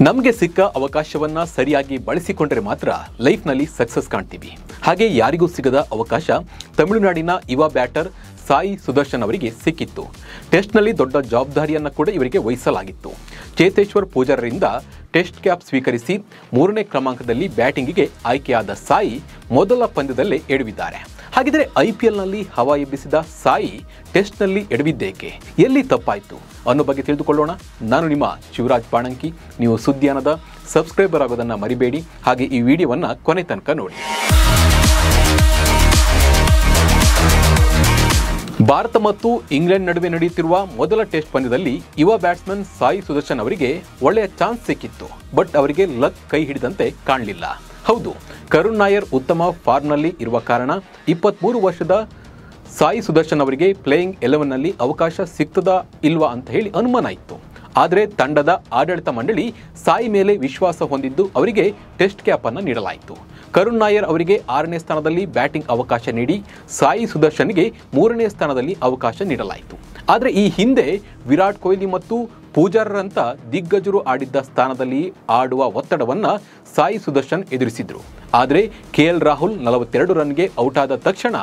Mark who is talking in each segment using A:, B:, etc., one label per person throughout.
A: ನಮಗೆ ಸಿಕ್ಕ ಅವಕಾಶವನ್ನ ಸರಿಯಾಗಿ ಬಳಸಿಕೊಂಡರೆ ಮಾತ್ರ ಲೈಫ್ನಲ್ಲಿ ಸಕ್ಸಸ್ ಕಾಣ್ತೀವಿ. ಹಾಗೆ ಯಾರಿಗೂ ಸಿಗದ ಅವಕಾಶ ತಮಿಳುನಾಡಿನ ಯುವ ಬ್ಯಾಟರ್ ಸಾಯಿ ಸುದರ್ಶನ್ ಅವರಿಗೆ ಸಿಕ್ಕಿತ್ತು. ಟೆಸ್ಟ್ನಲ್ಲಿ ದೊಡ್ಡ ಜವಾಬ್ದಾರಿಯನ್ನು ಕೂಡ ಇವರಿಗೆ ವಹಿಸಲಾಗಿತ್ತು. ಚೇತೇಶ್ವರ್ ಪೂಜಾರರಿಂದ ಟೆಸ್ಟ್ ಕ್ಯಾಪ್ ಸ್ವೀಕರಿಸಿ 3ನೇ ಕ್ರಮಾಂಕದಲ್ಲಿ ಬ್ಯಾಟಿಂಗಿಗೆ ಆಯ್ಕೆಯಾದ ಸಾಯಿ ಮೊದಲ ಪಂದ್ಯದಲ್ಲೇ ಎಡವಿದ್ದಾರೆ. ಹಾಗಿದ್ರೆ IPLನಲ್ಲಿ ಹವಾ ಎಬ್ಬಿಸಿದ ಸಾಯಿ ಟೆಸ್ಟ್ನಲ್ಲಿ ಎಡವಿದ್ದೇಕೆ, ಎಲ್ಲಿ ತಪ್ಪಾಯಿತು ಅನ್ನೋ ಬಗ್ಗೆ ತಿಳಿದುಕೊಳ್ಳೋಣ. ನಾನು ನಿಮ್ಮ ಶಿವರಾಜ್ ಬಾಣಂಕಿ. ನೀವು ಸುದ್ದಿಯಾನದ ಸಬ್ಸ್ಕ್ರೈಬರ್ ಆಗೋದನ್ನು ಮರಿಬೇಡಿ. ಹಾಗೆ ಈ ವಿಡಿಯೋವನ್ನು ಕೊನೆ ತನಕ ನೋಡಿ. ಭಾರತ ಮತ್ತು ಇಂಗ್ಲೆಂಡ್ ನಡುವೆ ನಡೆಯುತ್ತಿರುವ ಮೊದಲ ಟೆಸ್ಟ್ ಪಂದ್ಯದಲ್ಲಿ ಯುವ ಬ್ಯಾಟ್ಸ್ಮನ್ ಸಾಯಿ ಸುದರ್ಶನ್ ಅವರಿಗೆ ಒಳ್ಳೆಯ ಚಾನ್ಸ್ ಸಿಕ್ಕಿತ್ತು. ಬಟ್ ಅವರಿಗೆ ಲಕ್ ಕೈ ಹಿಡಿದಂತೆ ಕಾಣಲಿಲ್ಲ. ಹೌದು, ಕರುಣ್ ನಾಯರ್ ಉತ್ತಮ ಫಾರ್ಮ್ನಲ್ಲಿ ಇರುವ ಕಾರಣ 23 ವರ್ಷದ ಸಾಯಿ ಸುದರ್ಶನ್ ಅವರಿಗೆ ಪ್ಲೇಯಿಂಗ್ 11ನಲ್ಲಿ ಅವಕಾಶ ಸಿಗ್ತದಾ ಇಲ್ವಾ ಅಂತ ಹೇಳಿ ಅನುಮಾನ ಇತ್ತು. ಆದರೆ ತಂಡದ ಆಡಳಿತ ಮಂಡಳಿ ಸಾಯಿ ಮೇಲೆ ವಿಶ್ವಾಸ ಹೊಂದಿದ್ದು ಅವರಿಗೆ ಟೆಸ್ಟ್ ಕ್ಯಾಪ್ ಅನ್ನು ನೀಡಲಾಯಿತು. ಕರುಣ್ ನಾಯರ್ ಅವರಿಗೆ 6ನೇ ಸ್ಥಾನದಲ್ಲಿ ಬ್ಯಾಟಿಂಗ್ ಅವಕಾಶ ನೀಡಿ ಸಾಯಿ ಸುದರ್ಶನ್ಗೆ 3ನೇ ಸ್ಥಾನದಲ್ಲಿ ಅವಕಾಶ ನೀಡಲಾಯಿತು. ಆದರೆ ಈ ಹಿಂದೆ ವಿರಾಟ್ ಕೊಹ್ಲಿ ಮತ್ತು ಪೂಜಾರರಂಥ ದಿಗ್ಗಜರು ಆಡಿದ್ದ ಸ್ಥಾನದಲ್ಲಿ ಆಡುವ ಒತ್ತಡವನ್ನು ಸಾಯಿ ಸುದರ್ಶನ್ ಎದುರಿಸಿದ್ರು. ಆದರೆ KL ರಾಹುಲ್ 42 ರನ್ಗೆ ಔಟ್ ಆದ ತಕ್ಷಣ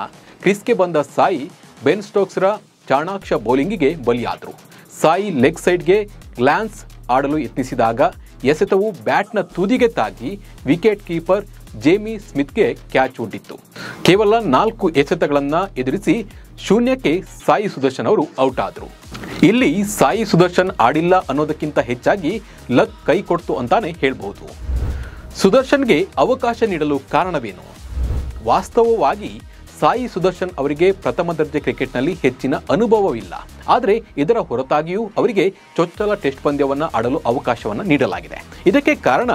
A: ಕ್ರೀಸ್ಗೆ ಬಂದ ಸಾಯಿ ಬೆನ್ ಸ್ಟೋಕ್ಸ್ರ ಚಾಣಾಕ್ಷ ಬೌಲಿಂಗಿಗೆ ಬಲಿಯಾದರು. ಸಾಯಿ ಲೆಗ್ ಸೈಡ್ಗೆ ಗ್ಲಾನ್ಸ್ ಆಡಲು ಯತ್ನಿಸಿದಾಗ ಎಸೆತವು ಬ್ಯಾಟ್ನ ತುದಿಗೆ ತಾಗಿ ವಿಕೆಟ್ ಕೀಪರ್ ಜೇಮಿ ಸ್ಮಿತ್ಗೆ ಕ್ಯಾಚ್ ಒಡ್ಡಿತ್ತು. ಕೇವಲ 4 ಎಸೆತಗಳನ್ನು ಎದುರಿಸಿ ಶೂನ್ಯಕ್ಕೆ ಸಾಯಿ ಸುದರ್ಶನ್ ಅವರು ಔಟ್ ಆದರು. ಇಲ್ಲಿ ಸಾಯಿ ಸುದರ್ಶನ್ ಆಡಿಲ್ಲ ಅನ್ನೋದಕ್ಕಿಂತ ಹೆಚ್ಚಾಗಿ ಲಕ್ ಕೈ ಕೊಡ್ತು ಅಂತಾನೆ ಹೇಳ್ಬಹುದು. ಸುದರ್ಶನ್ಗೆ ಅವಕಾಶ ನೀಡಲು ಕಾರಣವೇನು? ವಾಸ್ತವವಾಗಿ ಸಾಯಿ ಸುದರ್ಶನ್ ಅವರಿಗೆ ಪ್ರಥಮ ದರ್ಜೆ ಕ್ರಿಕೆಟ್ನಲ್ಲಿ ಹೆಚ್ಚಿನ ಅನುಭವವಿಲ್ಲ. ಆದರೆ ಇದರ ಹೊರತಾಗಿಯೂ ಅವರಿಗೆ ಚೊಚ್ಚಲ ಟೆಸ್ಟ್ ಪಂದ್ಯವನ್ನು ಆಡಲು ಅವಕಾಶವನ್ನು ನೀಡಲಾಗಿದೆ. ಇದಕ್ಕೆ ಕಾರಣ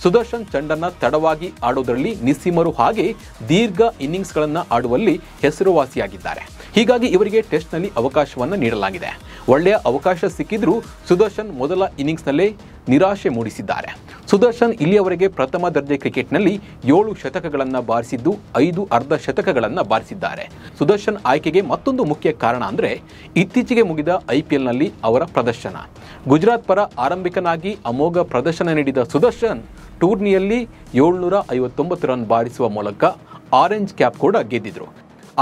A: ಸುದರ್ಶನ್ ಚೆಂಡನ್ನು ತಡವಾಗಿ ಆಡೋದರಲ್ಲಿ ನಿಸ್ಸೀಮರು, ಹಾಗೆ ದೀರ್ಘ ಇನ್ನಿಂಗ್ಸ್ಗಳನ್ನು ಆಡುವಲ್ಲಿ ಹೆಸರುವಾಸಿಯಾಗಿದ್ದಾರೆ. ಹೀಗಾಗಿ ಇವರಿಗೆ ಟೆಸ್ಟ್ನಲ್ಲಿ ಅವಕಾಶವನ್ನು ನೀಡಲಾಗಿದೆ. ಒಳ್ಳೆಯ ಅವಕಾಶ ಸಿಕ್ಕಿದ್ರೂ ಸುದರ್ಶನ್ ಮೊದಲ ಇನ್ನಿಂಗ್ಸ್ನಲ್ಲೇ ನಿರಾಶೆ ಮೂಡಿಸಿದ್ದಾರೆ. ಸುದರ್ಶನ್ ಇಲ್ಲಿಯವರೆಗೆ ಪ್ರಥಮ ದರ್ಜೆ ಕ್ರಿಕೆಟ್ನಲ್ಲಿ 7 ಶತಕಗಳನ್ನು ಬಾರಿಸಿದ್ದು 5 ಅರ್ಧ ಶತಕಗಳನ್ನು ಬಾರಿಸಿದ್ದಾರೆ. ಸುದರ್ಶನ್ ಆಯ್ಕೆಗೆ ಮತ್ತೊಂದು ಮುಖ್ಯ ಕಾರಣ ಅಂದರೆ ಇತ್ತೀಚೆಗೆ ಮುಗಿದ IPLನಲ್ಲಿ ಅವರ ಪ್ರದರ್ಶನ. ಗುಜರಾತ್ ಪರ ಆರಂಭಿಕನಾಗಿ ಅಮೋಘ ಪ್ರದರ್ಶನ ನೀಡಿದ ಸುದರ್ಶನ್ ಟೂರ್ನಿಯಲ್ಲಿ 759 ರನ್ ಬಾರಿಸುವ ಮೂಲಕ ಆರೆಂಜ್ ಕ್ಯಾಪ್ ಕೂಡ ಗೆದ್ದಿದ್ರು.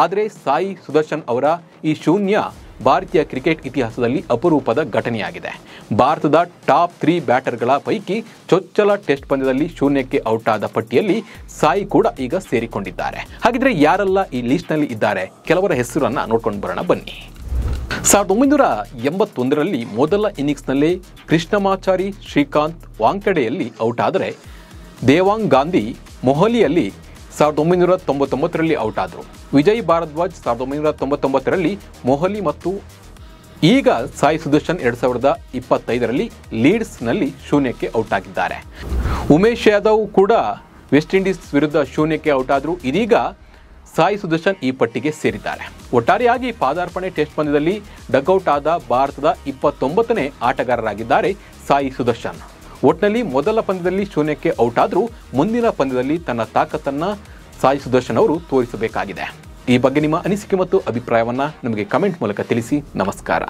A: ಆದರೆ ಸಾಯಿ ಸುದರ್ಶನ್ ಅವರ ಈ ಶೂನ್ಯ ಭಾರತೀಯ ಕ್ರಿಕೆಟ್ ಇತಿಹಾಸದಲ್ಲಿ ಅಪರೂಪದ ಘಟನೆಯಾಗಿದೆ. ಭಾರತದ ಟಾಪ್ 3 ಬ್ಯಾಟರ್ಗಳ ಪೈಕಿ ಚೊಚ್ಚಲ ಟೆಸ್ಟ್ ಪಂದ್ಯದಲ್ಲಿ ಶೂನ್ಯಕ್ಕೆ ಔಟ್ ಆದ ಪಟ್ಟಿಯಲ್ಲಿ ಸಾಯಿ ಕೂಡ ಈಗ ಸೇರಿಕೊಂಡಿದ್ದಾರೆ. ಹಾಗಿದ್ರೆ ಯಾರೆಲ್ಲ ಈ ಲಿಸ್ಟ್ನಲ್ಲಿ ಇದ್ದಾರೆ, ಕೆಲವರ ಹೆಸರನ್ನು ನೋಡ್ಕೊಂಡು ಬರೋಣ ಬನ್ನಿ. 1981ರಲ್ಲಿ ಮೊದಲ ಇನ್ನಿಂಗ್ಸ್ನಲ್ಲೇ ಕೃಷ್ಣಮಾಚಾರಿ ಶ್ರೀಕಾಂತ್ ವಾಂಖೆಡೆಯಲ್ಲಿ ಔಟ್ ಆದರೆ ದೇವಾಂಗ್ ಗಾಂಧಿ ಮೊಹಾಲಿಯಲ್ಲಿ 1999ರಲ್ಲಿ ಔಟ್ ಆದರು. ವಿಜಯ್ ಭಾರದ್ವಾಜ್ 1999ರಲ್ಲಿ ಮೊಹಾಲಿ ಮತ್ತು ಈಗ ಸಾಯಿ ಸುದರ್ಶನ್ 2025ರಲ್ಲಿ ಲೀಡ್ಸ್ನಲ್ಲಿ ಶೂನ್ಯಕ್ಕೆ ಔಟ್ ಆಗಿದ್ದಾರೆ. ಉಮೇಶ್ ಯಾದವ್ ಕೂಡ ವೆಸ್ಟ್ ಇಂಡೀಸ್ ವಿರುದ್ಧ ಶೂನ್ಯಕ್ಕೆ ಔಟ್ ಆದರು. ಇದೀಗ ಸಾಯಿ ಸುದರ್ಶನ್ ಈ ಪಟ್ಟಿಗೆ ಸೇರಿದ್ದಾರೆ. ಒಟ್ಟಾರೆಯಾಗಿ ಪಾದಾರ್ಪಣೆ ಟೆಸ್ಟ್ ಪಂದ್ಯದಲ್ಲಿ ಡಗ್ಔಟ್ ಆದ ಭಾರತದ 29ನೇ ಆಟಗಾರರಾಗಿದ್ದಾರೆ ಸಾಯಿ ಸುದರ್ಶನ್. ಒಟ್ಟಿನಲ್ಲಿ ಮೊದಲ ಪಂದ್ಯದಲ್ಲಿ ಶೂನ್ಯಕ್ಕೆ ಔಟ್ ಆದರೂ ಮುಂದಿನ ಪಂದ್ಯದಲ್ಲಿ ತನ್ನ ತಾಕತ್ತನ್ನು ಸಾಯಿ ಸುದರ್ಶನ್ ಅವರು ತೋರಿಸಬೇಕಾಗಿದೆ. ಈ ಬಗ್ಗೆ ನಿಮ್ಮ ಅನಿಸಿಕೆ ಮತ್ತು ಅಭಿಪ್ರಾಯವನ್ನು ನಮಗೆ ಕಮೆಂಟ್ ಮೂಲಕ ತಿಳಿಸಿ. ನಮಸ್ಕಾರ.